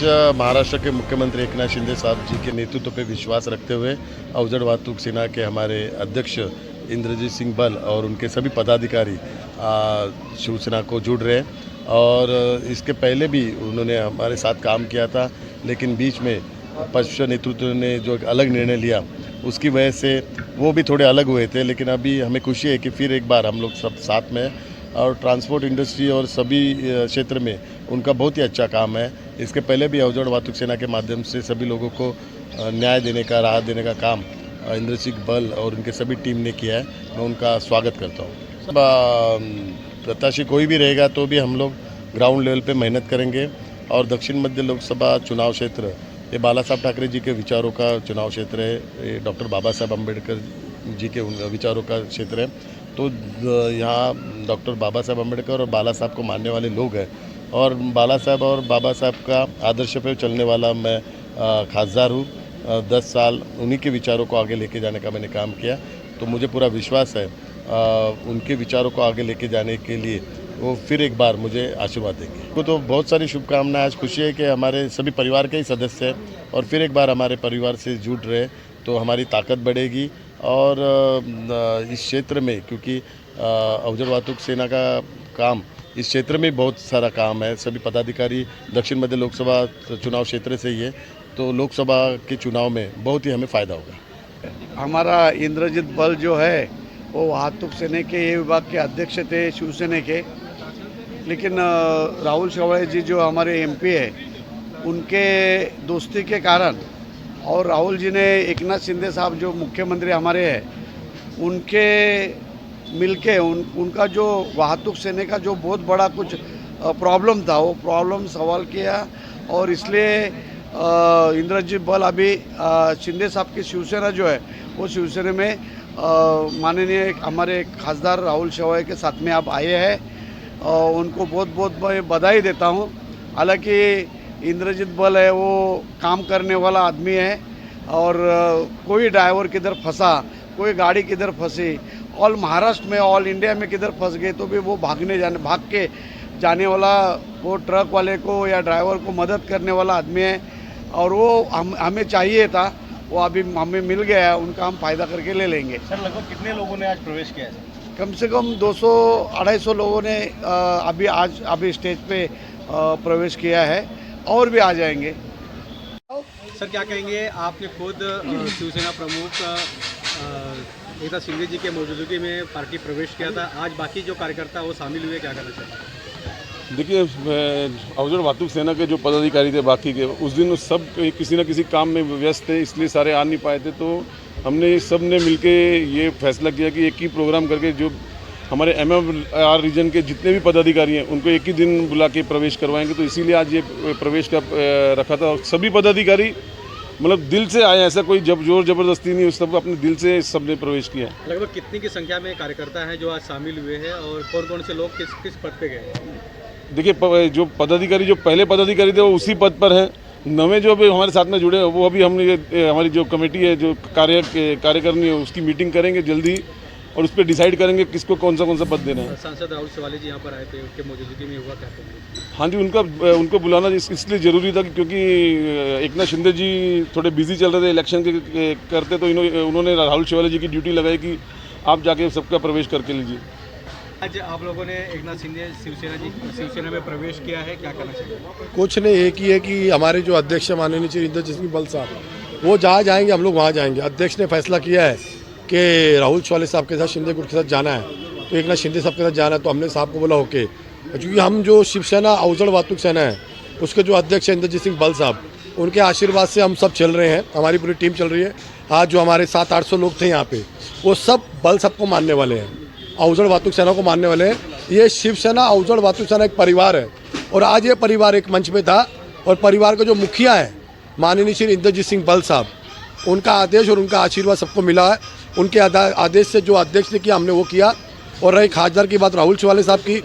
महाराष्ट्र के मुख्यमंत्री एकनाथ शिंदे साहब जी के नेतृत्व पे विश्वास रखते हुए अवजड़ वाहतूक सेना के हमारे अध्यक्ष इंद्रजीत सिंह बल और उनके सभी पदाधिकारी शिवसेना को जुड़ रहे हैं। और इसके पहले भी उन्होंने हमारे साथ काम किया था, लेकिन बीच में पक्ष नेतृत्व ने जो एक अलग निर्णय लिया उसकी वजह से वो भी थोड़े अलग हुए थे। लेकिन अभी हमें खुशी है कि फिर एक बार हम लोग सब साथ में हैं और ट्रांसपोर्ट इंडस्ट्री और सभी क्षेत्र में उनका बहुत ही अच्छा काम है। इसके पहले भी अवजड़ वाहतूक सेना के माध्यम से सभी लोगों को न्याय देने का, राहत देने का काम इंद्रजीत सिंह बल और उनके सभी टीम ने किया है। मैं उनका स्वागत करता हूँ। प्रत्याशी कोई भी रहेगा तो भी हम लोग ग्राउंड लेवल पे मेहनत करेंगे। और दक्षिण मध्य लोकसभा चुनाव क्षेत्र ये बाला साहब ठाकरे जी के विचारों का चुनाव क्षेत्र है, ये डॉक्टर बाबा साहब अम्बेडकर जी के विचारों का क्षेत्र है। तो यहाँ डॉक्टर बाबा साहब अम्बेडकर और बाला साहब को मानने वाले लोग हैं और बाला साहब और बाबा साहब का आदर्श पे चलने वाला मैं खासदार हूँ। 10 साल उन्हीं के विचारों को आगे लेके जाने का मैंने काम किया, तो मुझे पूरा विश्वास है उनके विचारों को आगे लेके जाने के लिए वो फिर एक बार मुझे आशीर्वाद देंगे। तो बहुत सारी शुभकामनाएं। आज खुशी है कि हमारे सभी परिवार के ही सदस्य हैं और फिर एक बार हमारे परिवार से जुड़ रहे तो हमारी ताकत बढ़ेगी। और इस क्षेत्र में क्योंकि अवजड़ वाहतूक सेना का काम इस क्षेत्र में बहुत सारा काम है, सभी पदाधिकारी दक्षिण मध्य लोकसभा चुनाव क्षेत्र से ही है, तो लोकसभा के चुनाव में बहुत ही हमें फ़ायदा होगा। हमारा इंद्रजीत बल जो है वो वाहतूक सेना के ये विभाग के अध्यक्ष थे शिवसेना के, लेकिन राहुल शेवाळे जी जो हमारे एमपी है उनके दोस्ती के कारण और राहुल जी ने एकनाथ शिंदे साहब जो मुख्यमंत्री हमारे हैं उनके मिलके उनका जो वाहतूक सेना का जो बहुत बड़ा कुछ प्रॉब्लम था वो प्रॉब्लम सवाल किया और इसलिए इंद्रजीत बल अभी शिंदे साहब की शिवसेना जो है वो शिवसेना में माननीय हमारे खासदार राहुल शेवाळे के साथ में आप आए हैं। उनको बहुत बहुत मैं बधाई देता हूँ। हालांकि इंद्रजीत बल है वो काम करने वाला आदमी है और कोई ड्राइवर किधर फंसा, कोई गाड़ी किधर फंसी, ऑल महाराष्ट्र में ऑल इंडिया में किधर फंस गए तो भी वो भाग के जाने वाला वो ट्रक वाले को या ड्राइवर को मदद करने वाला आदमी है और वो हमें चाहिए था, वो अभी हमें मिल गया है, उनका हम फ़ायदा करके ले लेंगे। सर लगभग कितने लोगों ने आज प्रवेश किया है? कम से कम 200-250 लोगों ने अभी स्टेज पे प्रवेश किया है और भी आ जाएंगे। सर क्या कहेंगे, आपने खुद शिवसेना प्रमुख एकनाथ शिंदे जी के मौजूदगी में पार्टी प्रवेश किया था, आज बाकी जो कार्यकर्ता वो शामिल हुए, क्या करना चाहते हैं? देखिए, अवजड़ वाहतूक सेना के जो पदाधिकारी थे बाकी के उस दिन सब किसी न किसी काम में व्यस्त थे, इसलिए सारे आ नहीं पाए थे। तो हमने सब ने मिलके ये फैसला किया कि एक ही प्रोग्राम करके जो हमारे MMR रीजन के जितने भी पदाधिकारी हैं उनको एक ही दिन बुला के प्रवेश करवाएंगे। तो इसीलिए आज ये प्रवेश का रखा था और सभी पदाधिकारी मतलब दिल से आए, ऐसा कोई जोर जबरदस्ती नहीं, सब अपने दिल से सब ने प्रवेश किया। लगभग कितनी की संख्या में कार्यकर्ता हैं जो आज शामिल हुए हैं और कौन-कौन से लोग किस पद पे गए? देखिए, जो पदाधिकारी जो पहले पदाधिकारी थे वो उसी पद पर हैं, नवे जो अभी हमारे साथ में जुड़े हैं वो अभी हमने हमारी जो कमेटी है जो कार्यकारिणी है उसकी मीटिंग करेंगे जल्दी और उस पर डिसाइड करेंगे किसको कौन सा पद देना है। सांसद राहुल शेवाळे जी यहाँ पर आए थे, उनके मौजूदगी में हुआ क्या? हाँ जी, उनको बुलाना इसलिए ज़रूरी था क्योंकि एकनाथ शिंदे जी थोड़े बिजी चल रहे थे इलेक्शन के करते, तो उन्होंने राहुल शेवाळे जी की ड्यूटी लगाई कि आप जाके सबका प्रवेश करके लीजिए। आज आप लोगों ने एकनाथ शिंदे शिवसेना में प्रवेश किया है, क्या करना चाहिए? कुछ नहीं, एक ही है कि हमारे जो अध्यक्ष माननीय श्री इंद्रजीत सिंह बल साहब वो जहाँ जाएंगे हम लोग वहाँ जाएंगे। अध्यक्ष ने फैसला किया है कि राहुल शेवाळे साहब के साथ शिंदे गुट के साथ जाना है, तो एकनाथ शिंदे साहब के साथ जाना है, तो हमने साहब को बोला ओके। क्योंकि हम जो शिवसेना अवजड़ वाहतूक सेना है उसके जो अध्यक्ष हैं इंद्रजीत सिंह बल साहब, उनके आशीर्वाद से हम सब चल रहे हैं, हमारी पूरी टीम चल रही है। आज जो हमारे 700-800 लोग थे यहाँ पे वो सब बल साहब को मानने वाले हैं, अवजड़ वाहतूक सेना को मानने वाले हैं। ये शिवसेना अवजड़ वाहतूक सेना एक परिवार है और आज ये परिवार एक मंच पे था और परिवार का जो मुखिया है माननीय श्री इंद्रजीत सिंह बल साहब, उनका आदेश और उनका आशीर्वाद सबको मिला है। उनके आदेश से जो अध्यक्ष ने किया हमने वो किया। और रही खासदार की बात राहुल शेवाळे साहब की,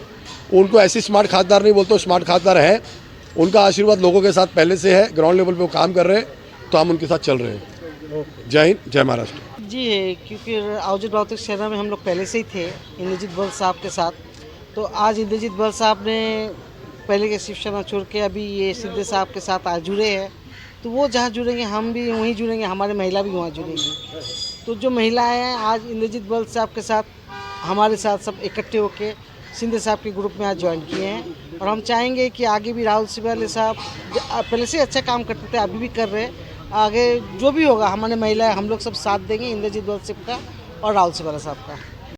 उनको ऐसी स्मार्ट खासदार नहीं बोलते, स्मार्ट खासदार है, उनका आशीर्वाद लोगों के साथ पहले से है, ग्राउंड लेवल पे वो काम कर रहे हैं, तो हम उनके साथ चल रहे हैं। जय हिंद, जय महाराष्ट्र। जी, क्योंकि अवजड़ वाहतूक सेना में हम लोग पहले से ही थे इंद्रजीत बल साहब के साथ, तो आज इंद्रजीत बल साहब ने पहले के शिवसेना छोड़ के अभी ये शिंदे साहब के साथ आज जुड़े हैं, तो वो जहाँ जुड़ेंगे हम भी वहीं जुड़ेंगे, हमारे महिला भी वहाँ जुड़ेंगी। तो जो महिलाएं हैं आज इंद्रजीत बल साहब के साथ हमारे साथ सब इकट्ठे होके शिंदे साहब के ग्रुप में आज ज्वाइन किए हैं और हम चाहेंगे कि आगे भी राहुल सिबाले साहब पहले से अच्छा काम करते थे, अभी भी कर रहे हैं, आगे जो भी होगा हमारे महिलाएं हम लोग सब साथ देंगे इंद्रजीत बल साहब का और राहुल सिबाले साहब का।